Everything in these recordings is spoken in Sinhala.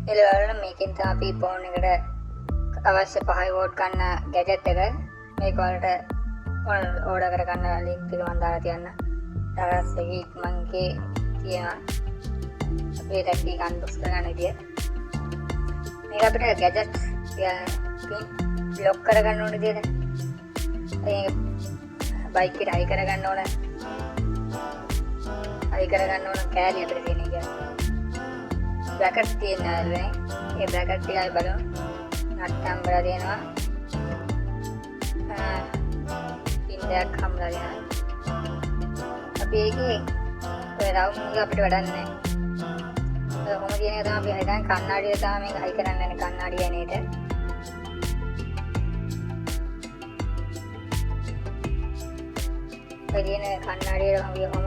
එළවලු මේකෙන් තමයි අපි ෆෝන් එකට අවශ්‍ය 5 වෝල්ට් ගන්න ගැජට් එක මේක වලට ඕඩර් කර ගන්න ලින්ක් එක මම දාලා තියන්න. ඊට පස්සේ මගේ තියෙනවා අපේ ටැක්ටි අන්බොක්ස් කරගන්න විදිය. මේක අපිට ගැජට් පින් ලොක් කරගන්න ඕන විදියට. ඒක බයික් එකට හයි කරගන්න ඕන. හයි කරගන්න ඕන කෑලි අපිට තියෙන එක. බ්‍රැකට් තියෙනවා නේ. ඒ බ්‍රැකට් ටිකයි බලමු. නට්ටම් වල තියෙනවා. පින් දෙකක් හම්බලා තියෙනවා. අපි ඒකේ ඔය රවුම් එක අපිට වැඩක් නැහැ. කොහොම කියන එක තමයි අපි හිතන්නේ කන්නාඩිය තමයි මේක හයි කරන්න යන්නේ කන්නාඩිය නේද? ඔය කියන කන්නාඩියට අපි කොහොම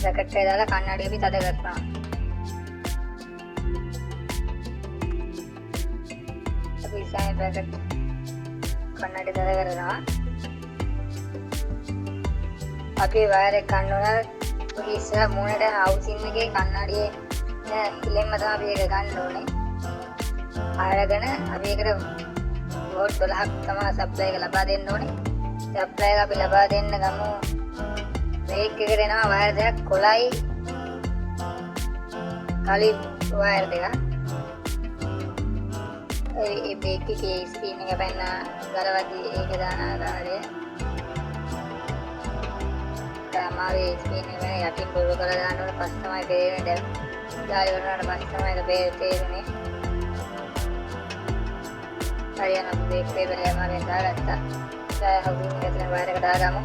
බ්‍රැකට් එක දාලා කන්නාඩිය අපි තද කරනවා. අපි ඉස්සෙල්ලා බ්‍රැකට් කන්නාඩිය තද කරනවා. අපි වයර් එක ගන්න ඕන ඔය ඉස්සර මොනට හවුසින් එකේ කන්නාඩියේ ඉලෙම්ම තමයි අපි ඒක ගන්න ඕනේ. අරගෙන අපි ඒකට වෝල්ට් 12ක් තමයි සප්ලයි එක ලබා දෙන්න ඕනේ. සප්ලයි එක අපි ලබා දෙන්න ගමු. මේක එකට එනවා වයර් දෙකක් කොලයි කලින් වයර් දෙකක්. ඒ මේක එකේ ස්ක්‍රීන් එක පැන්න ගලවදී ඒක දාන ආකාරය. තමයි ස්ක්‍රීන් එක යටින් බොරු කරලා දාන්න ඕනේ. පස්ස තමයි බේරෙන්නේ. යාලි වුණාට පස්සේ තමයි ඒක තේරෙන්නේ. හරියන බ්‍රේක් ලේබල් එක මාරෙන් දාගත්තා. දැන් හවුසින් එකට වයර් එක දාගමු.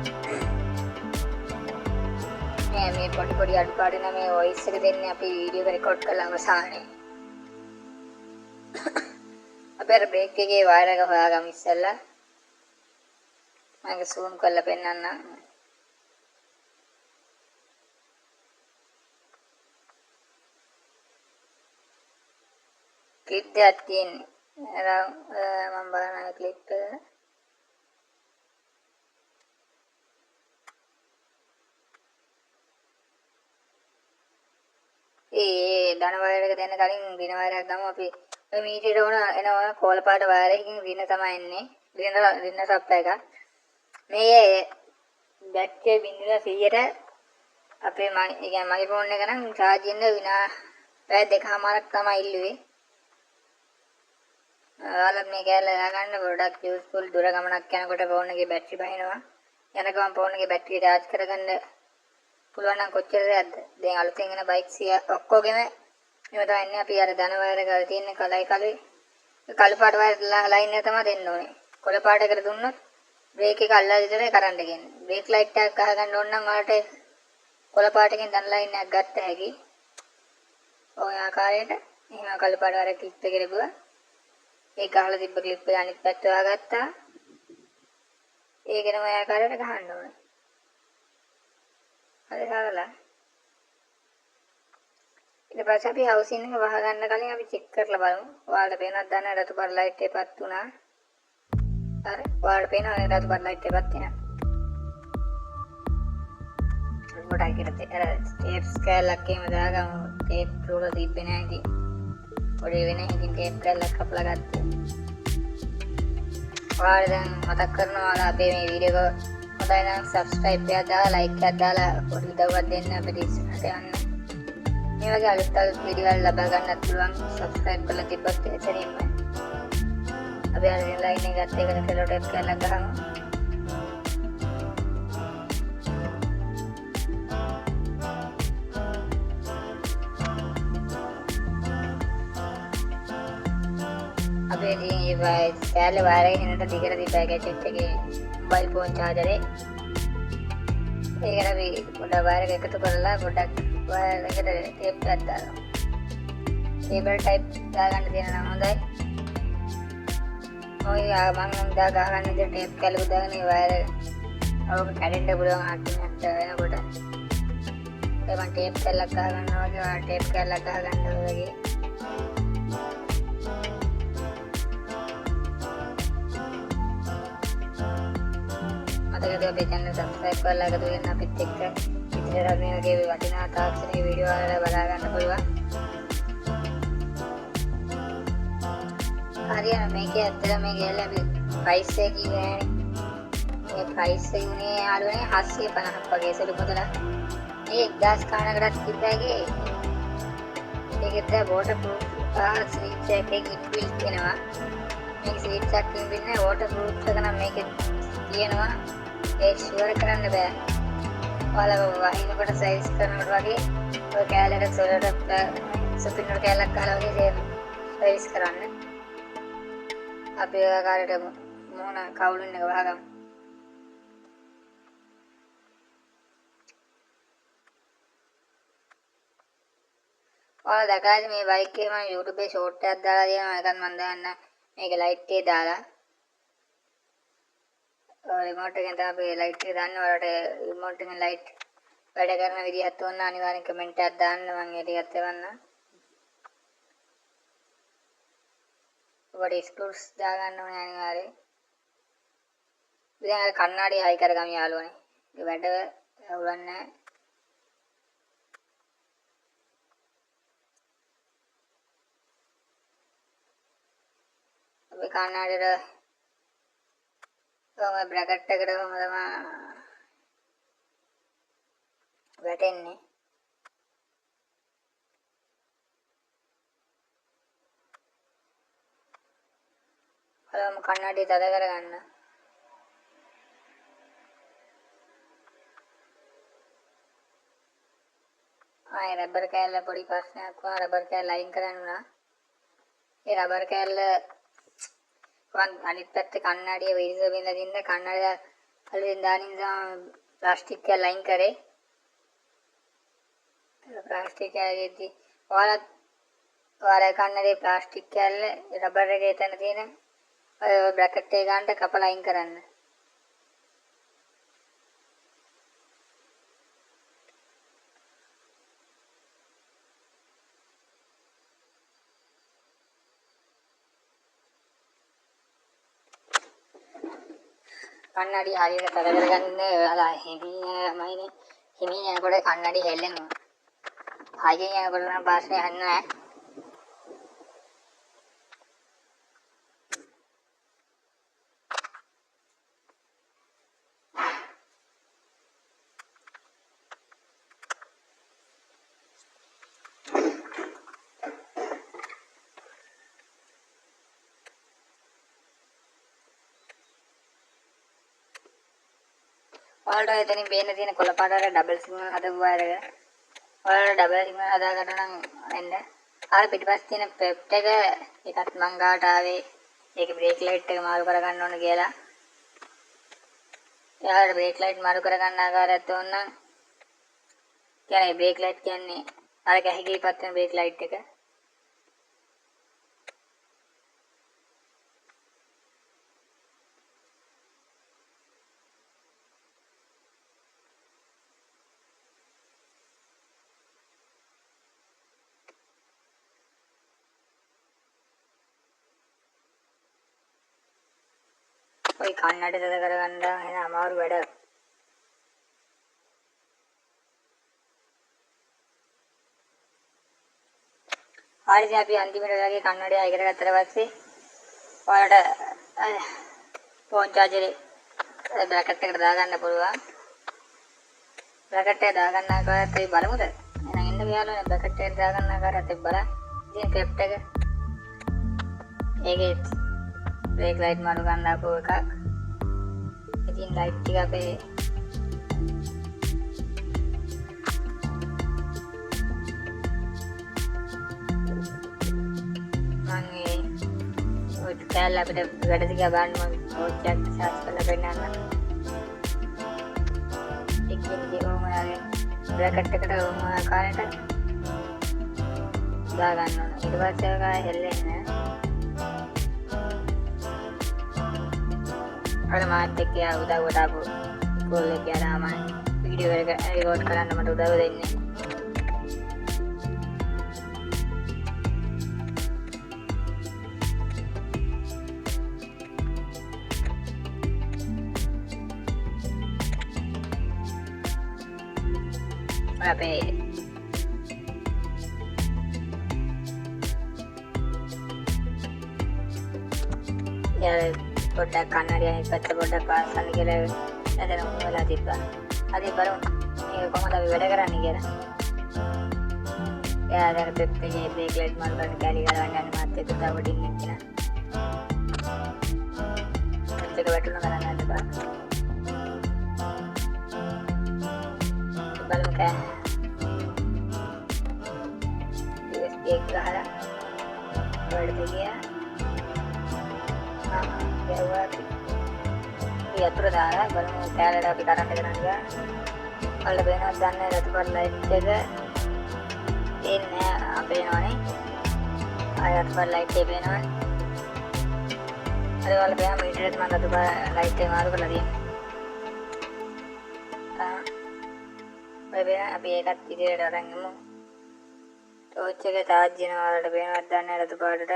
මේ පොඩි අඩුපාඩු නම් මේ වොයිස් එක දෙන්නේ අපි වීඩියෝ එක රෙකෝඩ් කරලා අවසානයේ. අපි අර බ්‍රේක් එකේ වයර් එක හොයාගමු ඉස්සෙල්ලා. මම සූම් කරලා පෙන්නන්නම්. ක්ලිප් දෙකක් තියෙන්නේ. මම බලන ක්ලිප් එක. ඒ ධන වයර් එක දෙන්න කලින් ඍණ වයරයක් ගමු අපි. ඔය මීටරේට ඕන එනවා කෝල පාට වයර් එකකින් ඍණ තමයි එන්නේ. ඍණ සප්ලයි එක. මේ බැටරිය 0.100ට අපේ මගේ ෆෝන් එක නම් charge වෙන්න පැය දෙකමාරක් තමයි ඉල්ලුවේ. ඔයාලා මේ කැලේ දාගන්න ගොඩක් යූස්ෆුල් දුර ගමනක් යනකොට ෆෝන් එකේ බැටරි බහිනවා. යන ගමන් ෆෝන් එකේ බැටරිය charge කරගන්න පුළුවන් නම් කොච්චරද? දැන් අලුතෙන් එන බයික්ස් ඔක්කොගෙම මේව තමයි ඉන්නේ. අපි අර ධන වයර් එක තියෙන කලයි කළු පාට වයර් ලයින් එක තමයි දෙන්න ඕනේ. කොළ පාටකට දුන්නොත් බ්‍රේක් එක අල්ලලා විතරයි කරන්ට් එක එන්නේ. බ්‍රේක් ලයිට් එකක් ගහගන්න ඕන නම් ඔයාලට කොළ පාටකින් ධන ලයින් එකක් ගත්ත හැකි. ඔය ආකාරයට එහෙම කළු පාට වයර් ක්ලිප් එක ලැබුවා. ඒක ගහලා තිබ්බ ක්ලිප් එක අනිත් පැත්ත හොයාගත්තා. ඒකෙනම ඔය ආකාරයට ගහන්න ඕනේ. හරි හරලා. ඊට පස්සේ අපි හවුසින් එක වහගන්න කලින් අපි චෙක් කරලා බලමු. ඔයාලට පේනවද දන්න රතු පාට ලයිට් එකපත් වුණා. හරි. ඔයාලට පේනවද රතු පාට ලයිට් එකපත් වෙනවා. මොඩයි කරේ අර ටේප්ස් කැලක් එහෙම දාගමු. ටේප් රෝල තිබ්බේ නැහැ ඉතින්. පොඩි වෙන ඉතින් ටේප් කැලක් කපලා ගත්තා. ඔයාලා දැන් මතක් කරනවා අපේ මේ වීඩියෝ එක හොඳයි නම් subscribe එකක් දාලා like එකක් දාලා පොඩි උදව්වක් දෙන්න අපිට ඉස්සරහට යන්න. මේ වගේ අලුත් වීඩියෝ වල ලබා ගන්නත් පුළුවන් subscribe කරලා තිබ්බත් එතනින්ම. අපි අර ලයින් එක ගත්ත එකට සෙලෝ ටේප් කැලක් ගහමු. අපේ ඉතින් මේ කැලේ වයර් එක හිනට දිගට තිබ්බා ගැජට් එකේ මොබයිල් ෆෝන් charger එක. ඒකට අපි පොඩ වයර් එක එකතු කරලා පොඩක් වයර් එකට ටේප් එකක් දානවා. කේබල් ටයිප් දාගන්න තියෙන නම් හොඳයි. ඔය මම දා ගහගන්න ඉතින් ටේප් කැලුව දාගෙන මේ වයර් ඔක කැඩෙන්න පුළුවන් අට්ටියක් වෙනකොට. ඒ මම ටේප් කැලක් ගහගන්නවා වගේ ටේප් කැලක් ගහගන්න වගේ. මතකද අපේ channel subscribe කරලා එකතු වෙන්න අපිත් එක්ක. ඉතින් මේ වගේ වටිනා තාක්ෂණික වීඩියෝ වල බලා ගන්න පුළුවන්. හරියන මේකේ ඇත්තට මේ ගෑල්ල අපි ප්‍රයිස් එක කිව්වේ නෑනේ. මේ ප්‍රයිස් එක උනේ යාළුවනේ 750ක් වගේ සුළු මුදලක්. මේ 1000 ගානකටත් තිබ්බෑගේ ඒකෙත් වෝටර් ප්‍රූෆ් ස්විච් එකේ ඉක්විල් වෙනවා. මේක ස්විච් එකක් තිබෙන්නේ වෝටර් ප්‍රූෆ් එක නම් මේකේ තියෙනවා. ඒ ෂුවර් කරන්න බෑ. ඔයාලා වහිනකොට සයිස් කරනකොට වගේ ඔය කැලේට සොලට සුපින්නර කැලක් ගහලා වගේ සයිස් කරන්න. අපි ඔය ආකාරයට මොන කවුලින් එක වහගමු. ඔයාලා දැකලාද මේ බයික් එකේ මම YouTube එකේ ෂෝට් එකක් දාලා තියෙනවා. ඒකත් මම දාන්න මේක ලයිට් එකේ දාලා රිමෝට් එකෙන් තමයි අපි ලයිට් එක දාන්න. ඔයාලට රිමෝට් එකෙන් ලයිට් වැඩ කරන විදිහත් ඕන අනිවාර්යෙන් කමෙන්ට් එකක් දාන්න. මම ඒ ටිකත් එවන්නම්. ඔබට ස්ක්‍රූස් දාගන්න ඕනේ අනිවාර්යෙන්. දැන් අර කණ්ණාඩි හයි කරගමු යාළුවනේ. ඒ වැඩ අවුලන්නේ නැහැ. අපි කණ්ණාඩියට කොහොම බ්‍රැකට් එකට කොහොම තමයි වැටෙන්නේ. බලමු කණ්ණාඩිය තද කරගන්න. ආයේ රබර් කෑල්ල පොඩි ප්‍රශ්නයක් වුණා. රබර් කෑල්ල අයින් කරන්න උනා. ඒ රබර් කෑල්ල අනිත් පැත්තේ කණ්ණාඩිය වීසර් බින්දලා තින්න කණ්ණාඩිය අලුතෙන් දාන නිසා ප්ලාස්ටික් කෑල්ල අයින් කරේ. ප්ලාස්ටික් කෑල්ලෙදි ඔයාලා කණ්ණාඩියේ ප්ලාස්ටික් කෑල්ල රබර් එකේ එතන තියෙන ඔය බ්‍රැකට් එක ගන්නට කපලා අයින් කරන්න. කණ්ණාඩිය හරියට තද කරගන්න ඔයාලා හිමියමයිනේ. හිමිය යනකොට කණ්ණාඩිය හෙල්ලෙනවා. හයියෙන් යනකොට නම් ප්‍රශ්නයක් නැහැ. ඔයාලට එතනින් පේන්න තියෙන කොළ පාට වල ඩබල් සිග්නල් හදපු වයර් එක. ඔයාලට ඩබල් සිග්නල් හදාගන්න නම් එන්න. ආයෙ පිටිපස්සේ තියෙන පෙප්ට් එක ඒකත් මං ගාවට ආවේ. ඒකේ බ්‍රේක් ලයිට් එක මාරු කරගන්න ඕන කියලා. එයාලට බ්‍රේක් ලයිට් මාරු කරගන්න ආකාරයක් ඕන නම් කියන්නේ බ්‍රේක් ලයිට් කියන්නේ අර කැහිගේ පත් වෙන බ්‍රේක් ලයිට් එක. ඔය කන්නඩ තද කරගන්න එන අමාරු වැඩ. හරිද අපි අන්තිමට ඔයගේ කන්නඩේ අය කරගත්තට පස්සේ ඔයාලට ෆෝන් චාර්ජරේ බ්‍රැකට් එකට දාගන්න පුළුවන්. බ්‍රැකට් එක දාගන්න ආකාරයත් අපි බලමුද? එහෙනම් එන්න ගියාලනේ බ්‍රැකට් එක දාගන්න ආකාරයත් අපි බලන්න. ඉතින් පෙප්ට් එක ඒකේ බ්‍රේක් ලයිට් මාරු ගන්න ආපු එකක්. ඉතින් ලයිට් ටික අපේ මම ඔය කැලේ අපිට වැඩ දිග ගන්න මම ඕච්චක් සාස් කරලා පෙන්නන්න. එකකින් දිගමයාගේ බ්‍රැකට් එකට ඕම ආකාරයට දා ගන්න ඕන. ඊට පස්සේ ඒක හෙල්ලෙන්නේ නැහැ. අර මාත් එක්ක උදව්වට ආපු කෝල් එක ගියාම වීඩියෝ එක රෙකෝඩ් කරන්න මට උදව් දෙන්නේ. අපේ යාර පොඩ්ඩක් කන්නඩිය අනිත් පැත්ත පොඩ්ඩක් පාස්සන්න කියලා එතන වෙලා තිබ්බා. හරි බලමු මේක කොහොමද අපි වැඩ කරන්නේ කියලා. එයා දැන් පෙප්පේ බ්‍රේක් ලයිට් මල් ගන්න කැලි ගලවන්න යන මාත් එක්ක තව වඩින් ඉන්නවා. ඒක වැටුණ ගන්න යන්න බෑ. බලමු කෑ. ඒක ගහලා වැඩ දෙකියා. යතුර දාලා බලමු කැලේට අපි කරන්ට් එක ගන්නවා. වල වෙනවත් දන්නේ රතුපත් ලයිට් එක එන්නේ අපේ නෝනේ. ආයත් වල ලයිට් එක වෙනවා. අර වල බෑ මීටරෙත් මම රතුපත් ලයිට් එක මාරු කරලා තියෙනවා. ඔය වෙන අපි ඒකත් ඉදිරියට අරන් යමු. ටෝච් එක charge වෙනවා වලට වෙනවත් දන්නේ රතුපතට.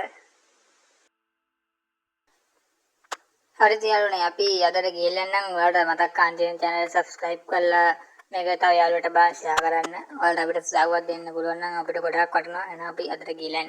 හරි යාළුවනේ අපි අදට ගිහිල්ලා නම් ඔයාලට මතක් කාන්ජේන් channel subscribe කරලා මේක තව යාළුවට බාර share කරන්න. ඔයාලට අපිට සහයෝගයක් දෙන්න පුළුවන් නම් අපිට ගොඩාක් වටිනවා. එහෙනම් අපි අදට ගිහිල්ලා